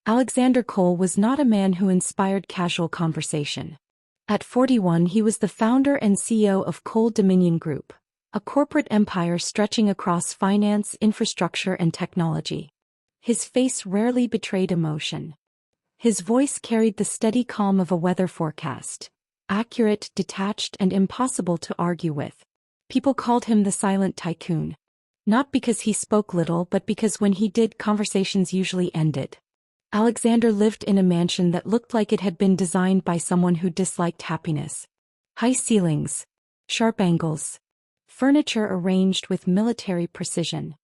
Alexander Cole was not a man who inspired casual conversation. At 41, he was the founder and CEO of Cole Dominion Group, a corporate empire stretching across finance, infrastructure, and technology. His face rarely betrayed emotion. His voice carried the steady calm of a weather forecast, accurate, detached, and impossible to argue with. People called him the silent tycoon. Not because he spoke little, but because when he did, conversations usually ended. Alexander lived in a mansion that looked like it had been designed by someone who disliked happiness. High ceilings, sharp angles, furniture arranged with military precision.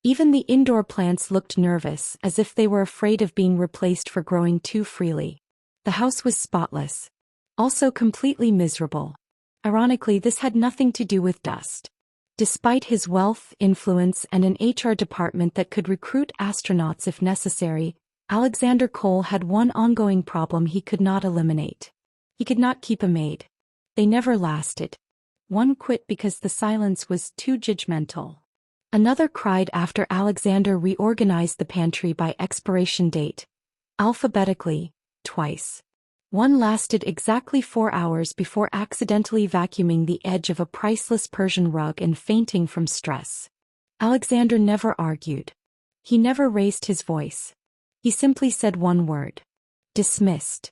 Even the indoor plants looked nervous, as if they were afraid of being replaced for growing too freely. The house was spotless. Also completely miserable. Ironically, this had nothing to do with dust. Despite his wealth, influence, and an HR department that could recruit astronauts if necessary, Alexander Cole had one ongoing problem he could not eliminate. He could not keep a maid. They never lasted. One quit because the silence was too judgmental. Another cried after Alexander reorganized the pantry by expiration date, alphabetically, twice. One lasted exactly 4 hours before accidentally vacuuming the edge of a priceless Persian rug and fainting from stress. Alexander never argued. He never raised his voice. He simply said one word. Dismissed.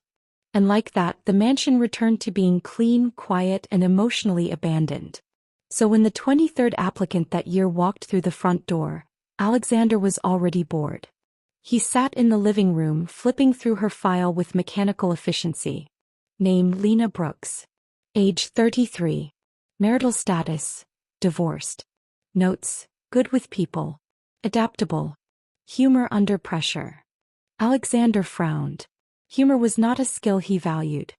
And like that, the mansion returned to being clean, quiet, and emotionally abandoned. So when the 23rd applicant that year walked through the front door, Alexander was already bored. He sat in the living room flipping through her file with mechanical efficiency. Name Lena Brooks. Age 33. Marital status, divorced. Notes, good with people. Adaptable. Humor under pressure. Alexander frowned. Humor was not a skill he valued.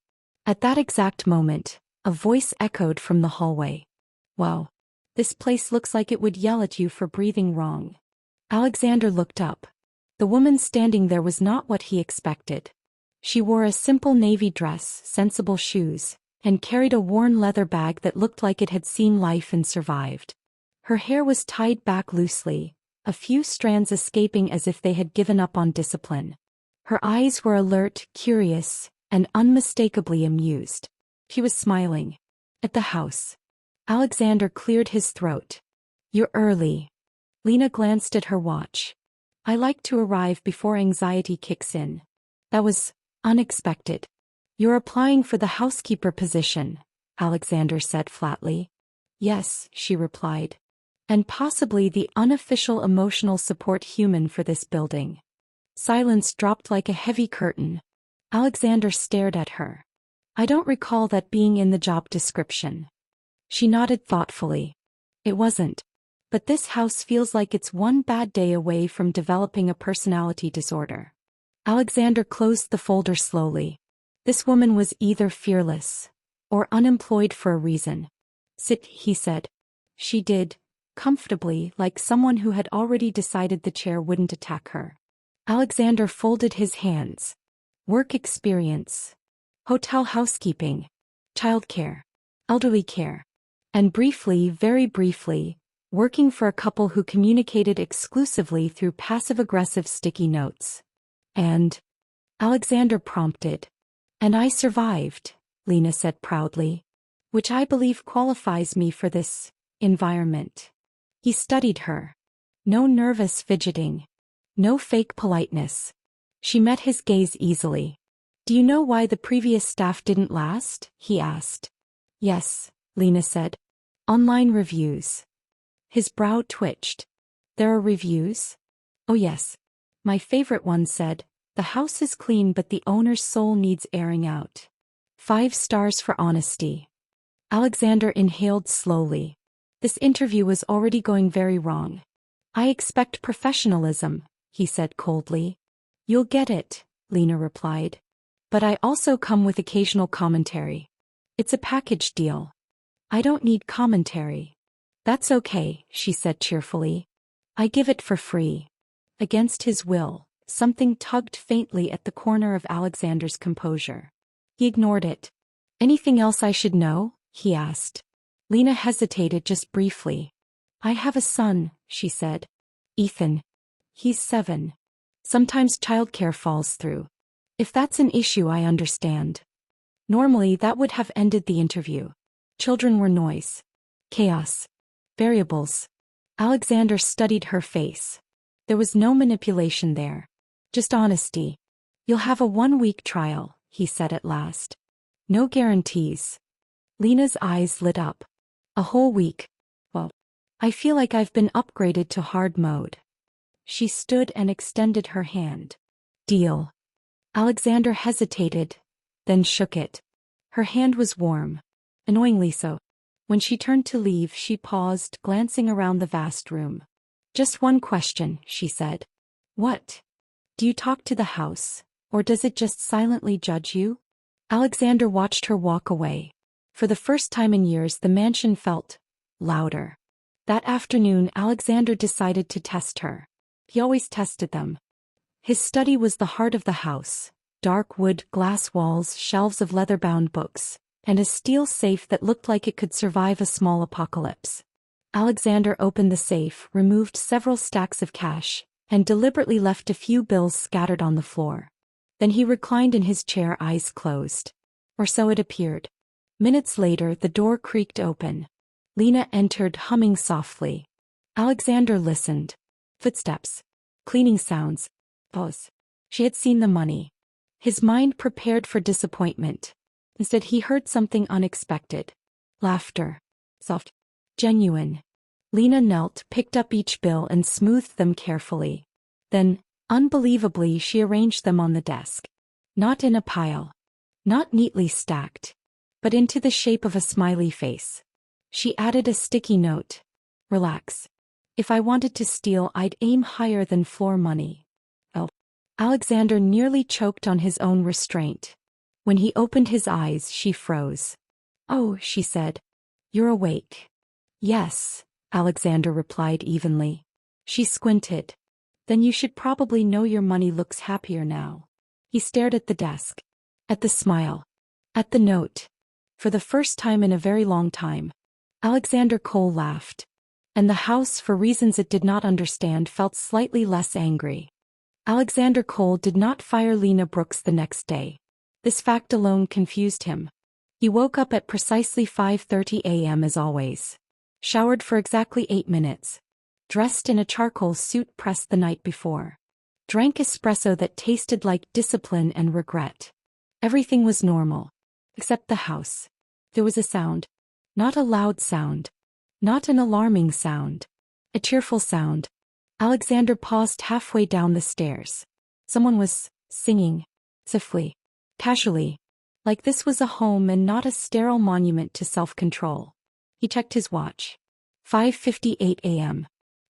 At that exact moment, a voice echoed from the hallway. Wow. This place looks like it would yell at you for breathing wrong. Alexander looked up. The woman standing there was not what he expected. She wore a simple navy dress, sensible shoes, and carried a worn leather bag that looked like it had seen life and survived. Her hair was tied back loosely, a few strands escaping as if they had given up on discipline. Her eyes were alert, curious, and unmistakably amused. She was smiling. At the house. Alexander cleared his throat. You're early. Lena glanced at her watch. I like to arrive before anxiety kicks in. That was unexpected. You're applying for the housekeeper position, Alexander said flatly. Yes, she replied. And possibly the unofficial emotional support human for this building. Silence dropped like a heavy curtain. Alexander stared at her. I don't recall that being in the job description. She nodded thoughtfully. It wasn't. But this house feels like it's one bad day away from developing a personality disorder. Alexander closed the folder slowly. This woman was either fearless or unemployed for a reason. Sit, he said. She did, comfortably, like someone who had already decided the chair wouldn't attack her. Alexander folded his hands. Work experience. Hotel housekeeping. Childcare. Elderly care. And briefly, very briefly, working for a couple who communicated exclusively through passive-aggressive sticky notes. And Alexander prompted. And I survived, Lena said proudly. Which I believe qualifies me for this environment. He studied her. No nervous fidgeting. No fake politeness. She met his gaze easily. Do you know why the previous staff didn't last? He asked. Yes, Lena said. Online reviews. His brow twitched. There are reviews? Oh yes. My favorite one said, the house is clean but the owner's soul needs airing out. 5 stars for honesty. Alexander inhaled slowly. This interview was already going very wrong. I expect professionalism, he said coldly. You'll get it, Lena replied. But I also come with occasional commentary. It's a package deal. I don't need commentary. That's okay, she said cheerfully. I give it for free. Against his will, something tugged faintly at the corner of Alexander's composure. He ignored it. Anything else I should know? He asked. Lena hesitated just briefly. I have a son, she said. Ethan. He's 7. Sometimes childcare falls through. If that's an issue, I understand. Normally, that would have ended the interview. Children were noise. Chaos. Variables. Alexander studied her face. There was no manipulation there. Just honesty. You'll have a 1-week trial, he said at last. No guarantees. Lena's eyes lit up. A whole week. Well, I feel like I've been upgraded to hard mode. She stood and extended her hand. Deal. Alexander hesitated, then shook it. Her hand was warm. Annoyingly so. When she turned to leave, she paused, glancing around the vast room. Just one question, she said. What? Do you talk to the house, or does it just silently judge you? Alexander watched her walk away. For the first time in years, the mansion felt louder. That afternoon, Alexander decided to test her. He always tested them. His study was the heart of the house. Dark wood, glass walls, shelves of leather-bound books, and a steel safe that looked like it could survive a small apocalypse. Alexander opened the safe, removed several stacks of cash, and deliberately left a few bills scattered on the floor. Then he reclined in his chair, eyes closed. Or so it appeared. Minutes later, the door creaked open. Lena entered, humming softly. Alexander listened. Footsteps. Cleaning sounds. Pause. She had seen the money. His mind prepared for disappointment. Instead, he heard something unexpected. Laughter. Soft. Genuine. Lena knelt, picked up each bill and smoothed them carefully. Then, unbelievably, she arranged them on the desk. Not in a pile. Not neatly stacked. But into the shape of a smiley face. She added a sticky note. Relax. If I wanted to steal, I'd aim higher than floor money. Oh. Alexander nearly choked on his own restraint. When he opened his eyes, she froze. Oh, she said. You're awake. Yes, Alexander replied evenly. She squinted. Then you should probably know your money looks happier now. He stared at the desk. At the smile. At the note. For the first time in a very long time. Alexander Cole laughed. And the house, for reasons it did not understand, felt slightly less angry. Alexander Cole did not fire Lena Brooks the next day. This fact alone confused him. He woke up at precisely 5:30 a.m. as always. Showered for exactly 8 minutes. Dressed in a charcoal suit pressed the night before. Drank espresso that tasted like discipline and regret. Everything was normal. Except the house. There was a sound. Not a loud sound. Not an alarming sound. A cheerful sound. Alexander paused halfway down the stairs. Someone was singing. Softly. Casually. Like this was a home and not a sterile monument to self-control. He checked his watch. 5:58 a.m.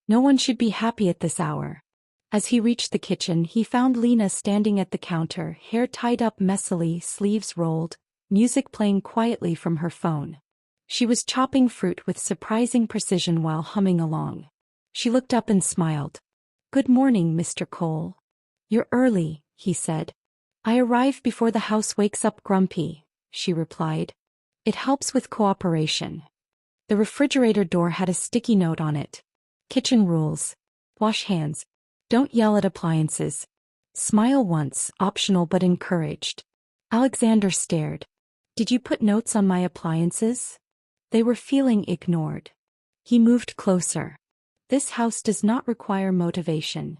No one should be happy at this hour. As he reached the kitchen, he found Lena standing at the counter, hair tied up messily, sleeves rolled, music playing quietly from her phone. She was chopping fruit with surprising precision while humming along. She looked up and smiled. Good morning, Mr. Cole. You're early, he said. I arrive before the house wakes up grumpy, she replied. It helps with cooperation. The refrigerator door had a sticky note on it. Kitchen rules. Wash hands. Don't yell at appliances. Smile once, optional but encouraged. Alexander stared. Did you put notes on my appliances? They were feeling ignored. He moved closer. This house does not require motivation.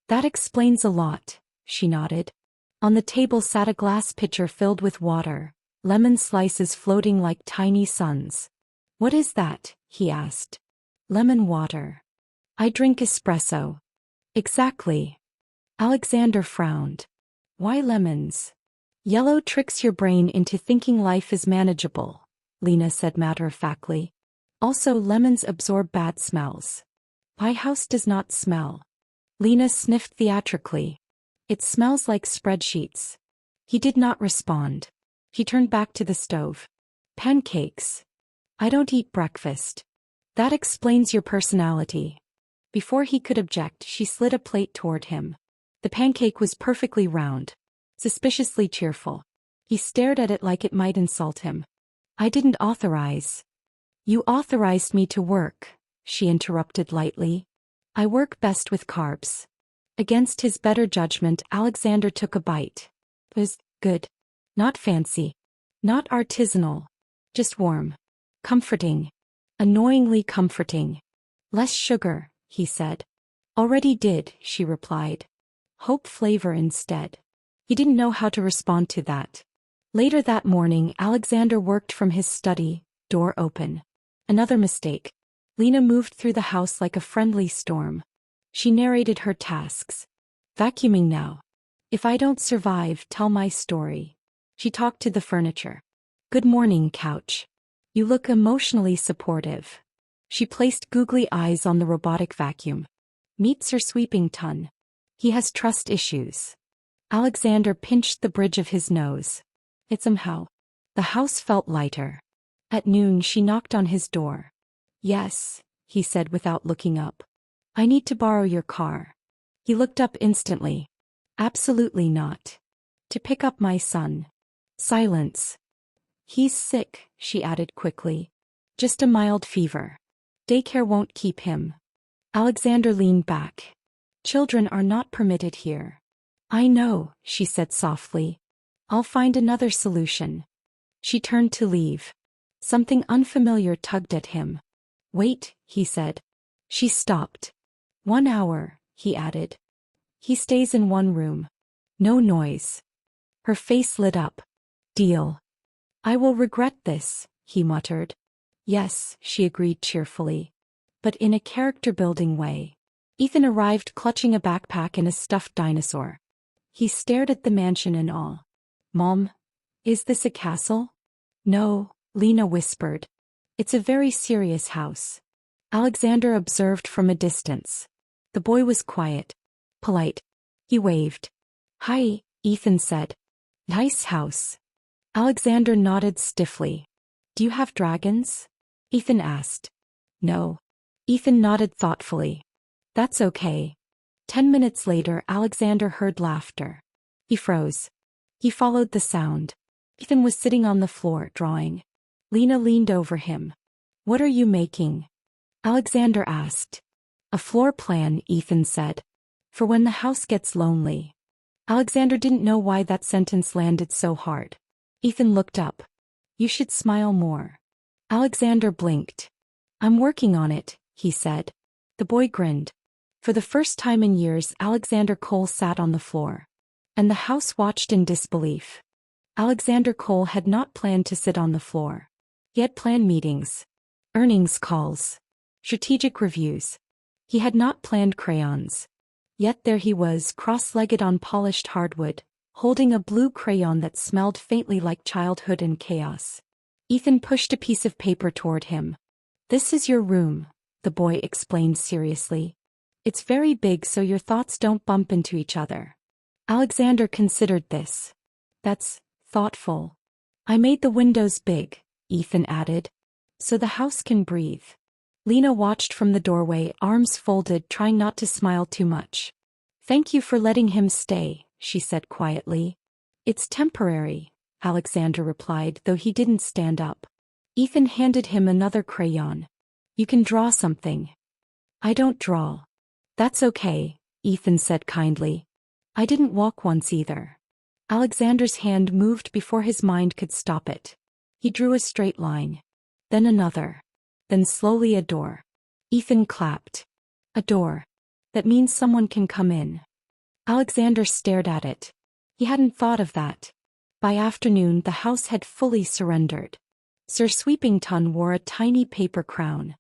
That explains a lot, she nodded. On the table sat a glass pitcher filled with water, lemon slices floating like tiny suns. What is that? He asked. Lemon water. I drink espresso. Exactly. Alexander frowned. Why lemons? Yellow tricks your brain into thinking life is manageable, Lena said matter-of-factly. Also, lemons absorb bad smells. My house does not smell. Lena sniffed theatrically. It smells like spreadsheets. He did not respond. He turned back to the stove. Pancakes. I don't eat breakfast. That explains your personality. Before he could object, she slid a plate toward him. The pancake was perfectly round. Suspiciously cheerful. He stared at it like it might insult him. I didn't authorize. You authorized me to work, she interrupted lightly. I work best with carbs. Against his better judgment, Alexander took a bite. It was good. Not fancy. Not artisanal. Just warm. Comforting. Annoyingly comforting. Less sugar, he said. Already did, she replied. Hope flavor instead. He didn't know how to respond to that. Later that morning, Alexander worked from his study, door open. Another mistake. Lena moved through the house like a friendly storm. She narrated her tasks. Vacuuming now. If I don't survive, tell my story. She talked to the furniture. Good morning, couch. You look emotionally supportive. She placed googly eyes on the robotic vacuum. Meet Sir Sweeping Ton. He has trust issues. Alexander pinched the bridge of his nose. It somehow. The house felt lighter. At noon she knocked on his door. Yes, he said without looking up. I need to borrow your car. He looked up instantly. Absolutely not. To pick up my son. Silence. He's sick, she added quickly. Just a mild fever. Daycare won't keep him. Alexander leaned back. Children are not permitted here. I know, she said softly. I'll find another solution. She turned to leave. Something unfamiliar tugged at him. Wait, he said. She stopped. 1 hour, he added. He stays in one room. No noise. Her face lit up. Deal. I will regret this, he muttered. Yes, she agreed cheerfully. But in a character-building way. Ethan arrived clutching a backpack and a stuffed dinosaur. He stared at the mansion in awe. Mom, is this a castle? No, Lena whispered. It's a very serious house. Alexander observed from a distance. The boy was quiet. Polite. He waved. Hi, Ethan said. Nice house. Alexander nodded stiffly. Do you have dragons? Ethan asked. No. Ethan nodded thoughtfully. That's okay. 10 minutes later, Alexander heard laughter. He froze. He followed the sound. Ethan was sitting on the floor, drawing. Lena leaned over him. What are you making? Alexander asked. A floor plan, Ethan said. For when the house gets lonely. Alexander didn't know why that sentence landed so hard. Ethan looked up. You should smile more. Alexander blinked. I'm working on it, he said. The boy grinned. For the first time in years, Alexander Cole sat on the floor. And the house watched in disbelief. Alexander Cole had not planned to sit on the floor. He had planned meetings. Earnings calls. Strategic reviews. He had not planned crayons. Yet there he was, cross-legged on polished hardwood, holding a blue crayon that smelled faintly like childhood and chaos. Ethan pushed a piece of paper toward him. This is your room, the boy explained seriously. It's very big so your thoughts don't bump into each other. Alexander considered this. That's thoughtful. I made the windows big, Ethan added. So the house can breathe. Lena watched from the doorway, arms folded, trying not to smile too much. Thank you for letting him stay, she said quietly. It's temporary, Alexander replied, though he didn't stand up. Ethan handed him another crayon. You can draw something. I don't draw. That's okay, Ethan said kindly. I didn't walk once either. Alexander's hand moved before his mind could stop it. He drew a straight line. Then another. Then slowly a door. Ethan clapped. A door. That means someone can come in. Alexander stared at it. He hadn't thought of that. By afternoon the house had fully surrendered. Sir Sweepington wore a tiny paper crown.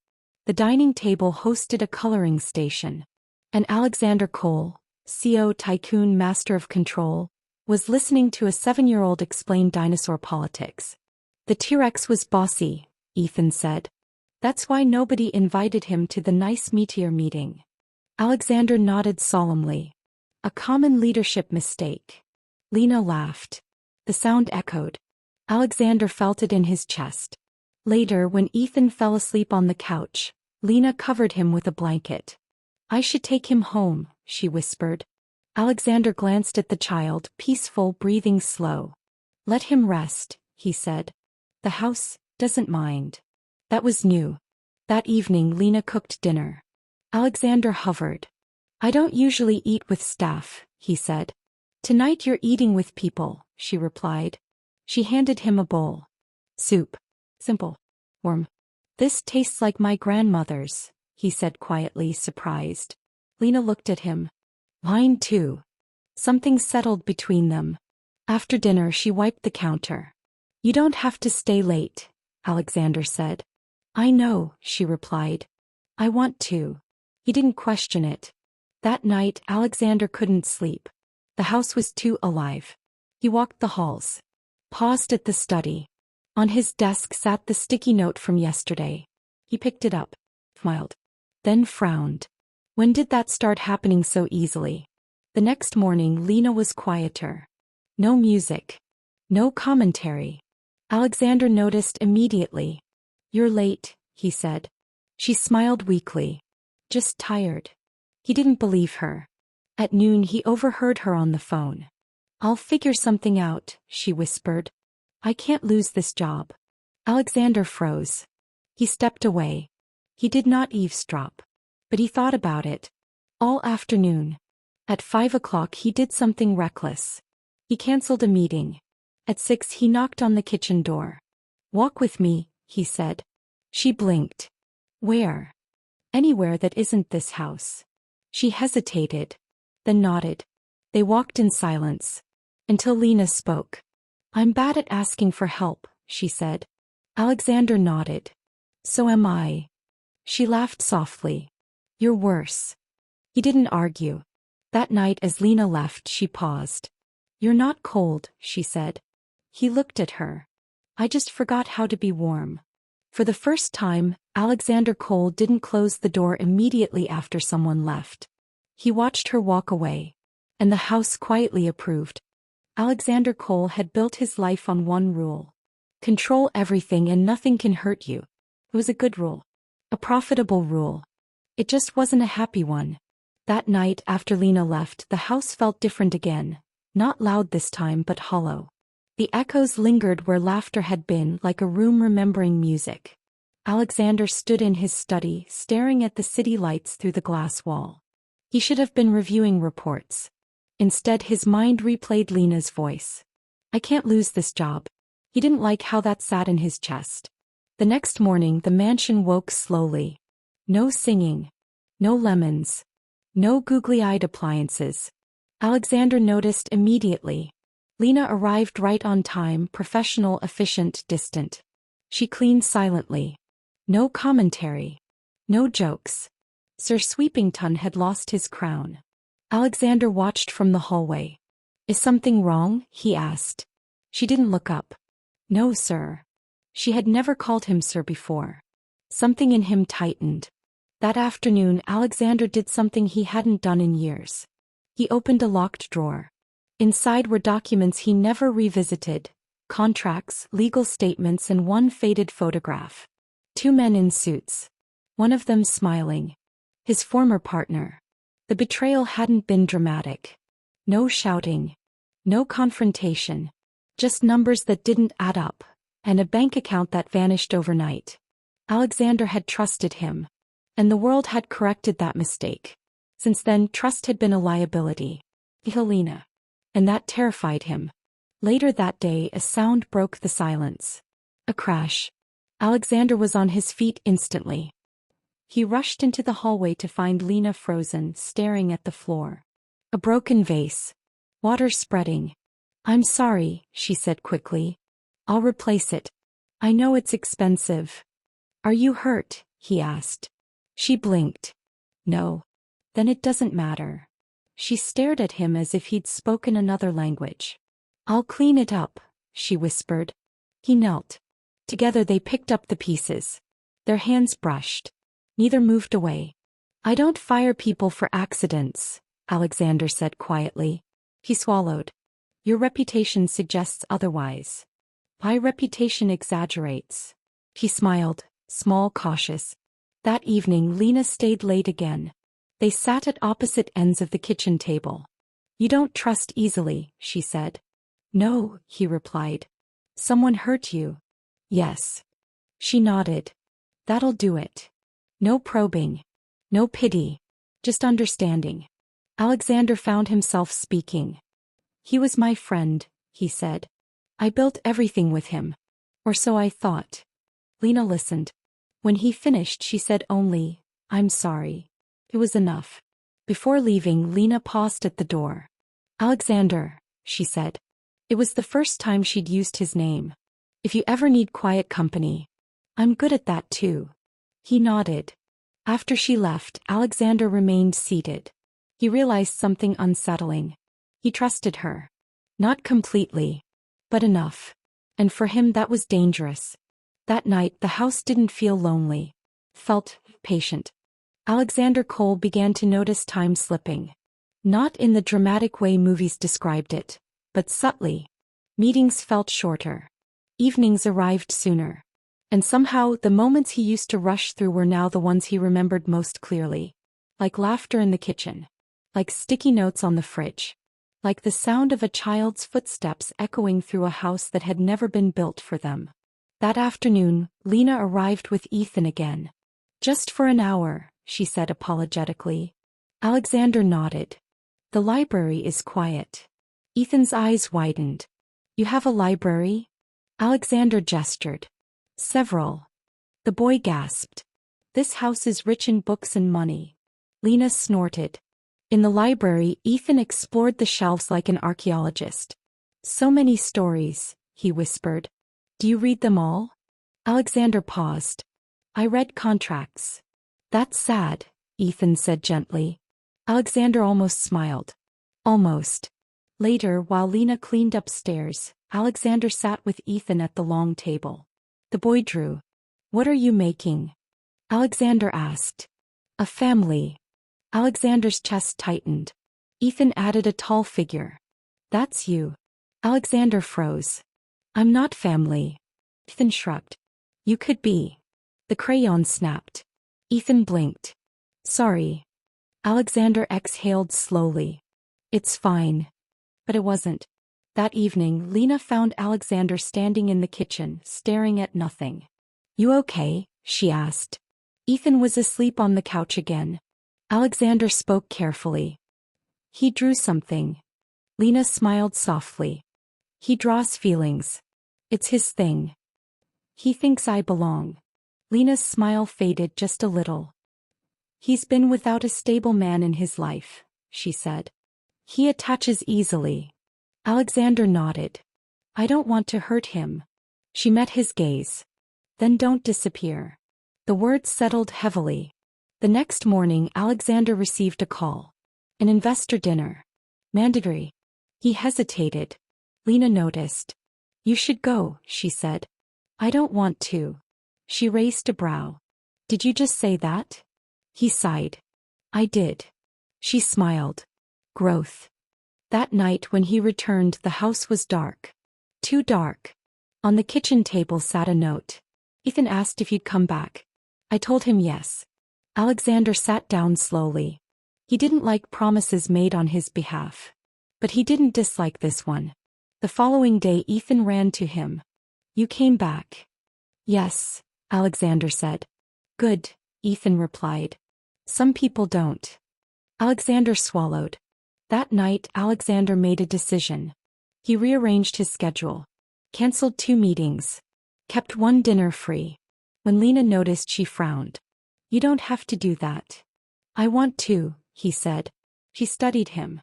The dining table hosted a coloring station. And Alexander Cole, CEO tycoon master of control, was listening to a 7-year-old explain dinosaur politics. The T-Rex was bossy, Ethan said. That's why nobody invited him to the nice meteor meeting. Alexander nodded solemnly. A common leadership mistake. Lena laughed. The sound echoed. Alexander felt it in his chest. Later, when Ethan fell asleep on the couch, Lena covered him with a blanket. I should take him home, she whispered. Alexander glanced at the child, peaceful, breathing slow. Let him rest, he said. The house doesn't mind. That was new. That evening Lena cooked dinner. Alexander hovered. I don't usually eat with staff, he said. Tonight you're eating with people, she replied. She handed him a bowl. Soup. Simple. Warm. This tastes like my grandmother's, he said quietly, surprised. Lena looked at him. Mine too. Something settled between them. After dinner she wiped the counter. You don't have to stay late, Alexander said. I know, she replied. I want to. He didn't question it. That night Alexander couldn't sleep. The house was too alive. He walked the halls. Paused at the study. On his desk sat the sticky note from yesterday. He picked it up. Smiled. Then frowned. When did that start happening so easily? The next morning Lena was quieter. No music. No commentary. Alexander noticed immediately. You're late, he said. She smiled weakly. Just tired. He didn't believe her. At noon he overheard her on the phone. I'll figure something out, she whispered. I can't lose this job. Alexander froze. He stepped away. He did not eavesdrop. But he thought about it. All afternoon. At 5 o'clock he did something reckless. He canceled a meeting. At 6 he knocked on the kitchen door. Walk with me, he said. She blinked. Where? Anywhere that isn't this house. She hesitated. Then nodded. They walked in silence. Until Lena spoke. I'm bad at asking for help, she said. Alexander nodded. So am I. She laughed softly. You're worse. He didn't argue. That night as Lena left she paused. You're not cold, she said. He looked at her. I just forgot how to be warm. For the first time, Alexander Cole didn't close the door immediately after someone left. He watched her walk away. And the house quietly approved. Alexander Cole had built his life on one rule. Control everything and nothing can hurt you. It was a good rule. A profitable rule. It just wasn't a happy one. That night after Lena left, the house felt different again. Not loud this time but hollow. The echoes lingered where laughter had been, like a room remembering music. Alexander stood in his study, staring at the city lights through the glass wall. He should have been reviewing reports. Instead his mind replayed Lena's voice. I can't lose this job. He didn't like how that sat in his chest. The next morning the mansion woke slowly. No singing. No lemons. No googly-eyed appliances. Alexander noticed immediately. Lena arrived right on time, professional, efficient, distant. She cleaned silently. No commentary. No jokes. Sir Sweepington had lost his crown. Alexander watched from the hallway. Is something wrong? He asked. She didn't look up. No, sir. She had never called him sir before. Something in him tightened. That afternoon Alexander did something he hadn't done in years. He opened a locked drawer. Inside were documents he never revisited, contracts, legal statements and one faded photograph. Two men in suits. One of them smiling. His former partner. The betrayal hadn't been dramatic. No shouting. No confrontation. Just numbers that didn't add up, and a bank account that vanished overnight. Alexander had trusted him. And the world had corrected that mistake. Since then, trust had been a liability. Helena. And that terrified him. Later that day, a sound broke the silence. A crash. Alexander was on his feet instantly. He rushed into the hallway to find Lena frozen, staring at the floor. A broken vase. Water spreading. I'm sorry, she said quickly. I'll replace it. I know it's expensive. Are you hurt? He asked. She blinked. No. Then it doesn't matter. She stared at him as if he'd spoken another language. I'll clean it up, she whispered. He knelt. Together they picked up the pieces. Their hands brushed. Neither moved away. I don't fire people for accidents, Alexander said quietly. He swallowed. Your reputation suggests otherwise. My reputation exaggerates. He smiled, small, cautious. That evening Lena stayed late again. They sat at opposite ends of the kitchen table. You don't trust easily, she said. No, he replied. Someone hurt you. Yes. She nodded. That'll do it. No probing. No pity. Just understanding. Alexander found himself speaking. He was my friend, he said. I built everything with him. Or so I thought. Lena listened. When he finished, she said only, I'm sorry. It was enough. Before leaving, Lena paused at the door. Alexander, she said. It was the first time she'd used his name. If you ever need quiet company. I'm good at that too. He nodded. After she left, Alexander remained seated. He realized something unsettling. He trusted her. Not completely. But enough. And for him that was dangerous. That night the house didn't feel lonely. Felt patient. Alexander Cole began to notice time slipping. Not in the dramatic way movies described it, but subtly. Meetings felt shorter. Evenings arrived sooner. And somehow the moments he used to rush through were now the ones he remembered most clearly. Like laughter in the kitchen. Like sticky notes on the fridge. Like the sound of a child's footsteps echoing through a house that had never been built for them. That afternoon, Lena arrived with Ethan again. Just for an hour, she said apologetically. Alexander nodded. The library is quiet. Ethan's eyes widened. You have a library? Alexander gestured. Several. The boy gasped. This house is rich in books and money. Lena snorted. In the library, Ethan explored the shelves like an archaeologist. So many stories, he whispered. Do you read them all? Alexander paused. I read contracts. That's sad, Ethan said gently. Alexander almost smiled. Almost. Later, while Lena cleaned upstairs, Alexander sat with Ethan at the long table. The boy drew. What are you making? Alexander asked. A family. Alexander's chest tightened. Ethan added a tall figure. That's you. Alexander froze. I'm not family. Ethan shrugged. You could be. The crayon snapped. Ethan blinked. Sorry. Alexander exhaled slowly. It's fine. But it wasn't. That evening, Lena found Alexander standing in the kitchen, staring at nothing. You okay? She asked. Ethan was asleep on the couch again. Alexander spoke carefully. He drew something. Lena smiled softly. He draws feelings. It's his thing. He thinks I belong. Lena's smile faded just a little. He's been without a stable man in his life, she said. He attaches easily. Alexander nodded. I don't want to hurt him. She met his gaze. Then don't disappear. The words settled heavily. The next morning, Alexander received a call. An investor dinner. Mandatory. He hesitated. Lena noticed. You should go, she said. I don't want to. She raised a brow. Did you just say that? He sighed. I did. She smiled. Growth. That night when he returned, the house was dark. Too dark. On the kitchen table sat a note. Ethan asked if you'd come back. I told him yes. Alexander sat down slowly. He didn't like promises made on his behalf. But he didn't dislike this one. The following day Ethan ran to him. You came back. Yes, Alexander said. Good, Ethan replied. Some people don't. Alexander swallowed. That night Alexander made a decision. He rearranged his schedule. Cancelled 2 meetings. Kept 1 dinner free. When Lena noticed, she frowned. You don't have to do that. I want to, he said. She studied him.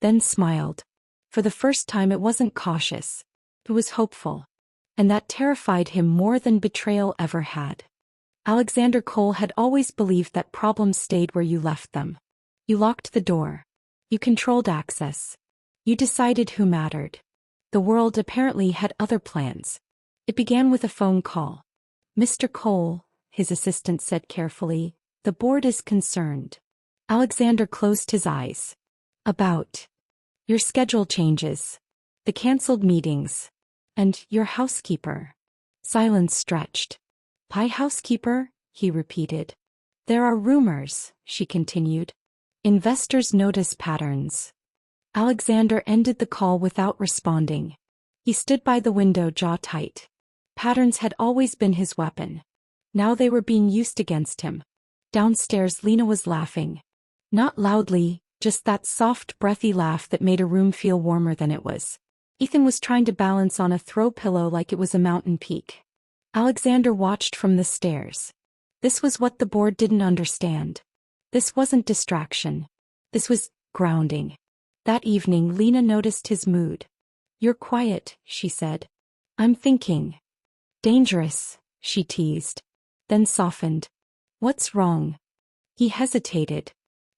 Then smiled. For the first time it wasn't cautious. It was hopeful. And that terrified him more than betrayal ever had. Alexander Cole had always believed that problems stayed where you left them. You locked the door. You controlled access. You decided who mattered. The world apparently had other plans. It began with a phone call. Mr. Cole, his assistant said carefully, the board is concerned. Alexander closed his eyes. About. Your schedule changes. The cancelled meetings. And your housekeeper. Silence stretched. Pie housekeeper, he repeated. There are rumors, she continued. Investors notice patterns. Alexander ended the call without responding. He stood by the window, jaw tight. Patterns had always been his weapon. Now they were being used against him. Downstairs Lena was laughing. Not loudly, just that soft, breathy laugh that made a room feel warmer than it was. Ethan was trying to balance on a throw pillow like it was a mountain peak. Alexander watched from the stairs. This was what the board didn't understand. This wasn't distraction. This was grounding. That evening, Lena noticed his mood. "You're quiet," she said. "I'm thinking." "Dangerous," she teased. Then softened. "What's wrong?" He hesitated.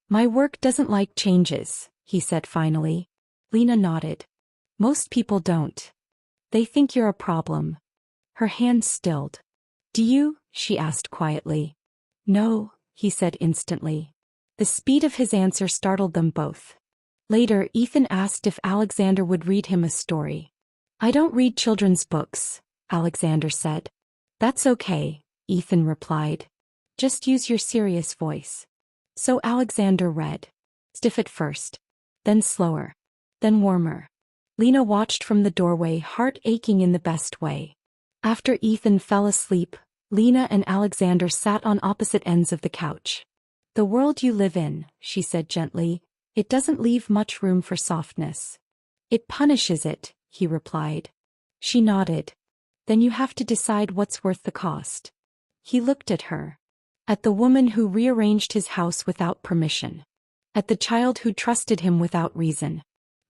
"My work doesn't like changes," he said finally. Lena nodded. "Most people don't. They think you're a problem." Her hands stilled. "Do you?" she asked quietly. "No," he said instantly. The speed of his answer startled them both. Later, Ethan asked if Alexander would read him a story. "I don't read children's books," Alexander said. "That's okay," Ethan replied. "Just use your serious voice." So Alexander read. Stiff at first. Then slower. Then warmer. Lena watched from the doorway, heart aching in the best way. After Ethan fell asleep, Lena and Alexander sat on opposite ends of the couch. "The world you live in," she said gently, "it doesn't leave much room for softness." "It punishes it," he replied. She nodded. "Then you have to decide what's worth the cost." He looked at her. At the woman who rearranged his house without permission. At the child who trusted him without reason.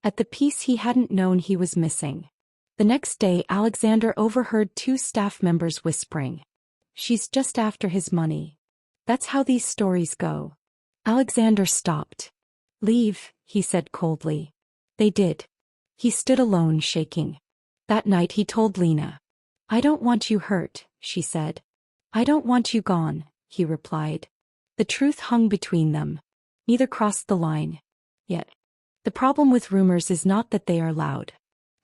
At the piece he hadn't known he was missing. The next day, Alexander overheard two staff members whispering. "She's just after his money." That's how these stories go. Alexander stopped. "Leave," he said coldly. They did. He stood alone, shaking. That night he told Lena. "I don't want you hurt," she said. "I don't want you gone," he replied. The truth hung between them. Neither crossed the line. Yet. The problem with rumors is not that they are loud.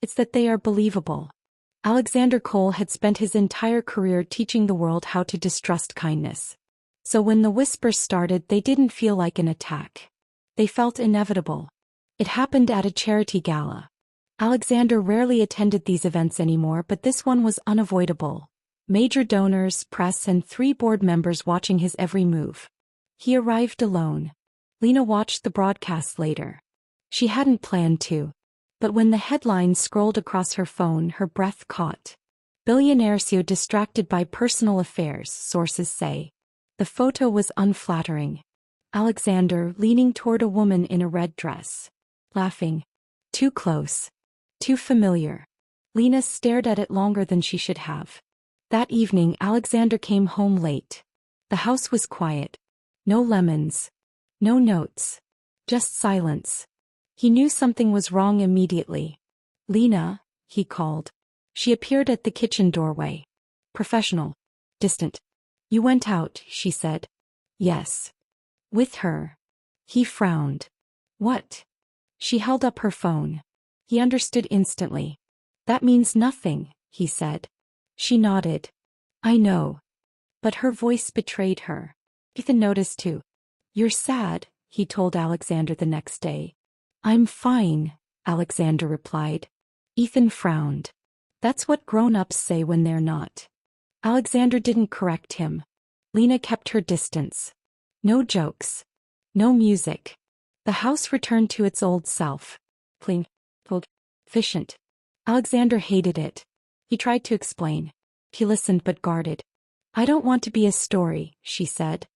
It's that they are believable. Alexander Cole had spent his entire career teaching the world how to distrust kindness. So when the whispers started, they didn't feel like an attack. They felt inevitable. It happened at a charity gala. Alexander rarely attended these events anymore, but this one was unavoidable. Major donors, press, and 3 board members watching his every move. He arrived alone. Lena watched the broadcast later. She hadn't planned to. But when the headline scrolled across her phone, her breath caught. "Billionaire CEO distracted by personal affairs," sources say. The photo was unflattering. Alexander leaning toward a woman in a red dress. Laughing. Too close. Too familiar. Lena stared at it longer than she should have. That evening, Alexander came home late. The house was quiet. No lemons. No notes. Just silence. He knew something was wrong immediately. "Lena," he called. She appeared at the kitchen doorway. Professional. Distant. "You went out," she said. "Yes." "With her." He frowned. "What?" She held up her phone. He understood instantly. "That means nothing," he said. She nodded. "I know." But her voice betrayed her. Ethan noticed too. "You're sad," he told Alexander the next day. "I'm fine," Alexander replied. Ethan frowned. That's what grown-ups say when they're not. Alexander didn't correct him. Lena kept her distance. No jokes. No music. The house returned to its old self. Clean. Cold. Efficient. Alexander hated it. He tried to explain. He listened but guarded. "I don't want to be a story," she said.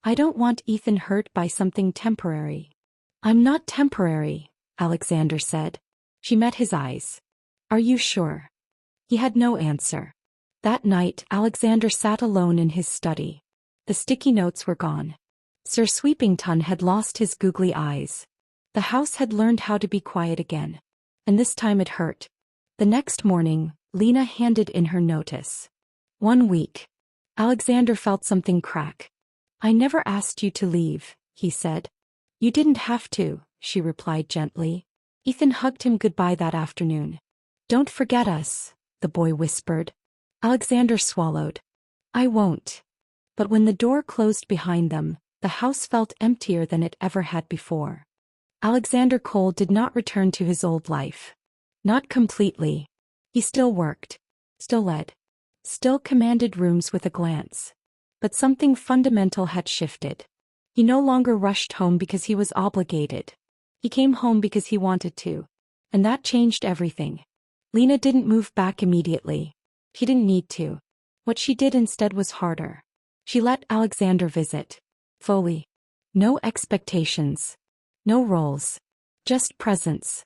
"I don't want Ethan hurt by something temporary." "I'm not temporary," Alexander said. She met his eyes. "Are you sure?" He had no answer. That night, Alexander sat alone in his study. The sticky notes were gone. Sir Sweepington had lost his googly eyes. The house had learned how to be quiet again. And this time it hurt. The next morning, Lena handed in her notice. 1 week. Alexander felt something crack. "I never asked you to leave," he said. "You didn't have to," she replied gently. Ethan hugged him goodbye that afternoon. "Don't forget us," the boy whispered. Alexander swallowed. "I won't." But when the door closed behind them, the house felt emptier than it ever had before. Alexander Cole did not return to his old life. Not completely. He still worked. Still led. Still commanded rooms with a glance. But something fundamental had shifted. He no longer rushed home because he was obligated. He came home because he wanted to. And that changed everything. Lena didn't move back immediately. She didn't need to. What she did instead was harder. She let Alexander visit. Fully. No expectations. No roles. Just presence.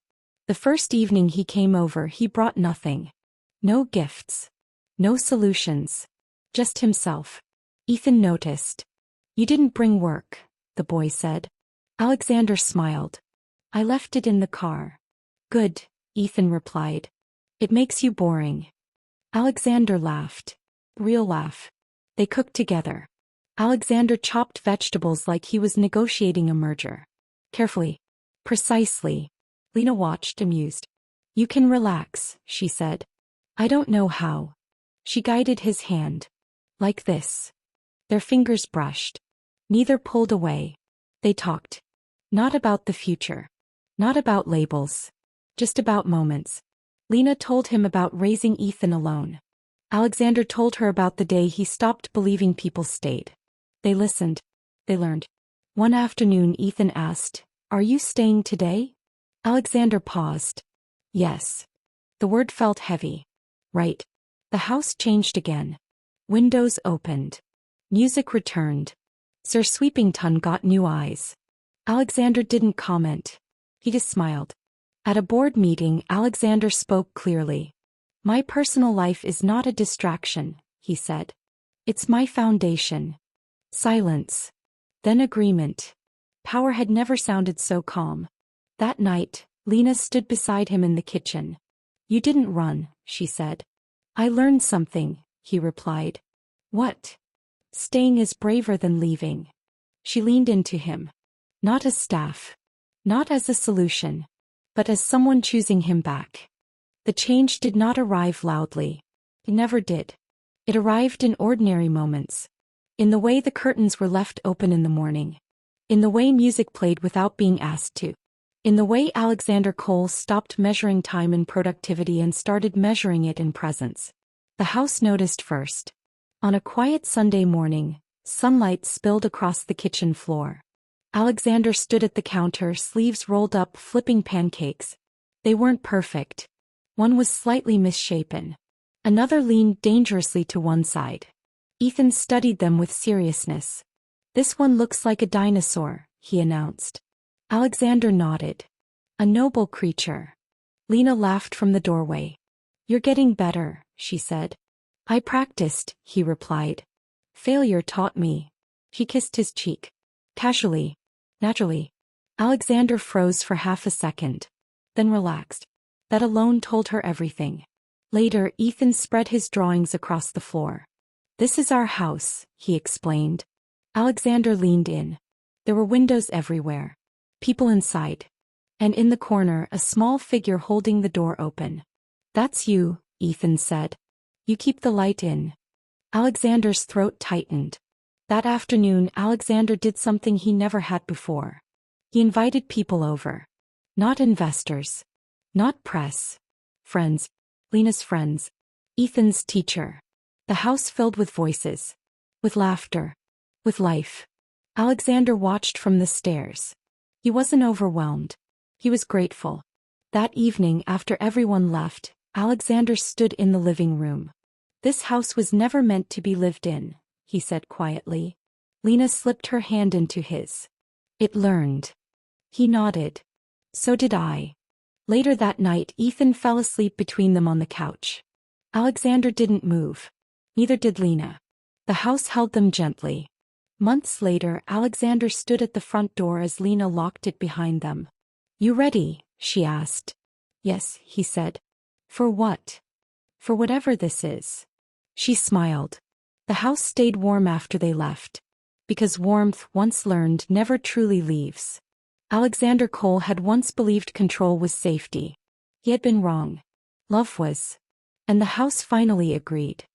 The first evening he came over, he brought nothing. No gifts. No solutions. Just himself. Ethan noticed. "You didn't bring work," the boy said. Alexander smiled. "I left it in the car." "Good," Ethan replied. "It makes you boring." Alexander laughed. Real laugh. They cooked together. Alexander chopped vegetables like he was negotiating a merger. Carefully. Precisely. Lena watched, amused. "You can relax," she said. "I don't know how." She guided his hand. "Like this." Their fingers brushed. Neither pulled away. They talked. Not about the future. Not about labels. Just about moments. Lena told him about raising Ethan alone. Alexander told her about the day he stopped believing people stayed. They listened. They learned. One afternoon Ethan asked, "Are you staying today?" Alexander paused. "Yes." The word felt heavy. Right. The house changed again. Windows opened. Music returned. Sir Sweepington got new eyes. Alexander didn't comment. He just smiled. At a board meeting, Alexander spoke clearly. "My personal life is not a distraction," he said. "It's my foundation." Silence. Then agreement. Power had never sounded so calm. That night, Lena stood beside him in the kitchen. "You didn't run," she said. "I learned something," he replied. "What?" "Staying is braver than leaving." She leaned into him. Not as staff. Not as a solution. But as someone choosing him back. The change did not arrive loudly. It never did. It arrived in ordinary moments. In the way the curtains were left open in the morning. In the way music played without being asked to. In the way Alexander Cole stopped measuring time in productivity and started measuring it in presence. The house noticed first. On a quiet Sunday morning, sunlight spilled across the kitchen floor. Alexander stood at the counter, sleeves rolled up, flipping pancakes. They weren't perfect. One was slightly misshapen. Another leaned dangerously to one side. Ethan studied them with seriousness. "This one looks like a dinosaur," he announced. Alexander nodded. "A noble creature." Lena laughed from the doorway. "You're getting better," she said. "I practiced," he replied. "Failure taught me." She kissed his cheek. Casually. Naturally. Alexander froze for half a second. Then relaxed. That alone told her everything. Later, Ethan spread his drawings across the floor. "This is our house," he explained. Alexander leaned in. There were windows everywhere. People inside. And in the corner, a small figure holding the door open. "That's you," Ethan said. "You keep the light in." Alexander's throat tightened. That afternoon, Alexander did something he never had before. He invited people over. Not investors. Not press. Friends. Lena's friends. Ethan's teacher. The house filled with voices. With laughter. With life. Alexander watched from the stairs. He wasn't overwhelmed. He was grateful. That evening, after everyone left, Alexander stood in the living room. "This house was never meant to be lived in," he said quietly. Lena slipped her hand into his. "It learned." He nodded. "So did I." Later that night, Ethan fell asleep between them on the couch. Alexander didn't move. Neither did Lena. The house held them gently. Months later, Alexander stood at the front door as Lena locked it behind them. "You ready?" she asked. "Yes," he said. "For what?" "For whatever this is." She smiled. The house stayed warm after they left. Because warmth, once learned, never truly leaves. Alexander Cole had once believed control was safety. He had been wrong. Love was. And the house finally agreed.